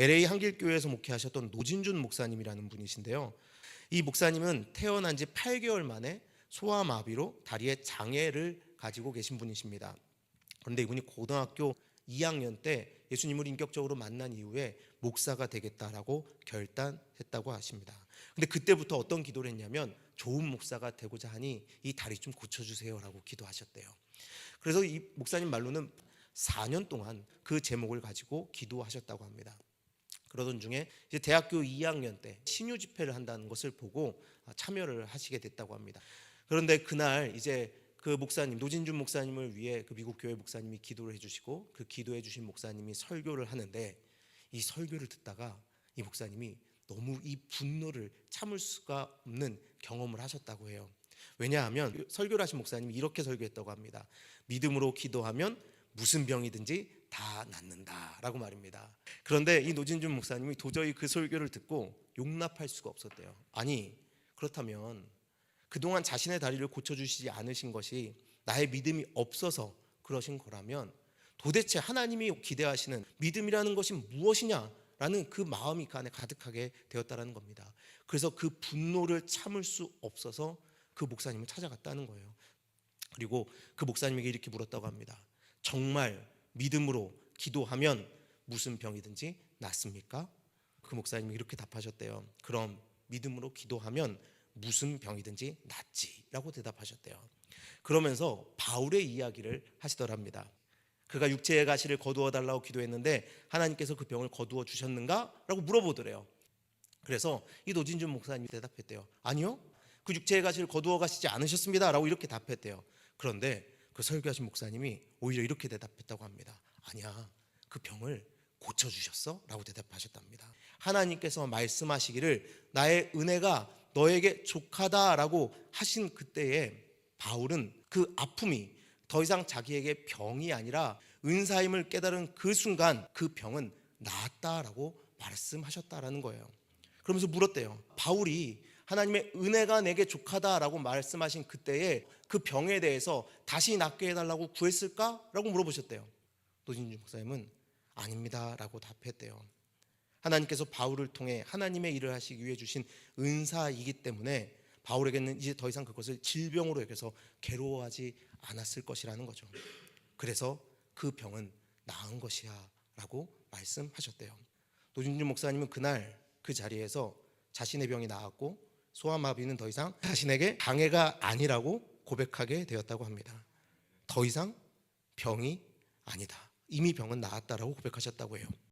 LA 한길교회에서 목회하셨던 노진준 목사님이라는 분이신데요. 이 목사님은 태어난 지 8개월 만에 소아마비로 다리에 장애를 가지고 계신 분이십니다. 그런데 이분이 고등학교 2학년 때 예수님을 인격적으로 만난 이후에 목사가 되겠다라고 결단했다고 하십니다. 근데 그때부터 어떤 기도를 했냐면 좋은 목사가 되고자 하니 이 다리 좀 고쳐주세요라고 기도하셨대요. 그래서 이 목사님 말로는 4년 동안 그 제목을 가지고 기도하셨다고 합니다. 그러던 중에 이제 대학교 2학년 때 신유 집회를 한다는 것을 보고 참여를 하시게 됐다고 합니다. 그런데 그날 이제 그 목사님 노진준 목사님을 위해 그 미국 교회 목사님이 기도를 해주시고 그 기도해 주신 목사님이 설교를 하는데 이 설교를 듣다가 이 목사님이 너무 이 분노를 참을 수가 없는 경험을 하셨다고 해요. 왜냐하면 설교를 하신 목사님이 이렇게 설교했다고 합니다. 믿음으로 기도하면 무슨 병이든지 다 낫는다라고 말입니다. 그런데 이 노진준 목사님이 도저히 그 설교를 듣고 용납할 수가 없었대요. 아니 그렇다면 그동안 자신의 다리를 고쳐주시지 않으신 것이 나의 믿음이 없어서 그러신 거라면 도대체 하나님이 기대하시는 믿음이라는 것이 무엇이냐라는 그 마음이 그 안에 가득하게 되었다는 겁니다. 그래서 그 분노를 참을 수 없어서 그 목사님을 찾아갔다는 거예요. 그리고 그 목사님에게 이렇게 물었다고 합니다. 정말 믿음으로 기도하면 무슨 병이든지 낫습니까? 그 목사님이 이렇게 답하셨대요. 그럼 믿음으로 기도하면 무슨 병이든지 낫지라고 대답하셨대요. 그러면서 바울의 이야기를 하시더랍니다. 그가 육체의 가시를 거두어 달라고 기도했는데 하나님께서 그 병을 거두어 주셨는가? 라고 물어보더래요. 그래서 이 노진준 목사님이 대답했대요. 아니요, 그 육체의 가시를 거두어 가시지 않으셨습니다 라고 이렇게 답했대요. 그런데 그 설교하신 목사님이 오히려 이렇게 대답했다고 합니다. 아니야, 그 병을 고쳐주셨어? 라고 대답하셨답니다. 하나님께서 말씀하시기를 나의 은혜가 너에게 족하다라고 하신 그때에 바울은 그 아픔이 더 이상 자기에게 병이 아니라 은사임을 깨달은 그 순간 그 병은 나았다라고 말씀하셨다라는 거예요. 그러면서 물었대요. 바울이 하나님의 은혜가 내게 족하다라고 말씀하신 그때에 그 병에 대해서 다시 낫게 해달라고 구했을까? 라고 물어보셨대요. 노진준 목사님은 아닙니다 라고 답했대요. 하나님께서 바울을 통해 하나님의 일을 하시기 위해 주신 은사이기 때문에 바울에게는 이제 더 이상 그것을 질병으로 여겨서 괴로워하지 않았을 것이라는 거죠. 그래서 그 병은 나은 것이야 라고 말씀하셨대요. 노진준 목사님은 그날 그 자리에서 자신의 병이 나았고 소아마비는 더 이상 자신에게 장애가 아니라고 고백하게 되었다고 합니다. 더 이상 병이 아니다. 이미 병은 나았다라고 고백하셨다고 해요.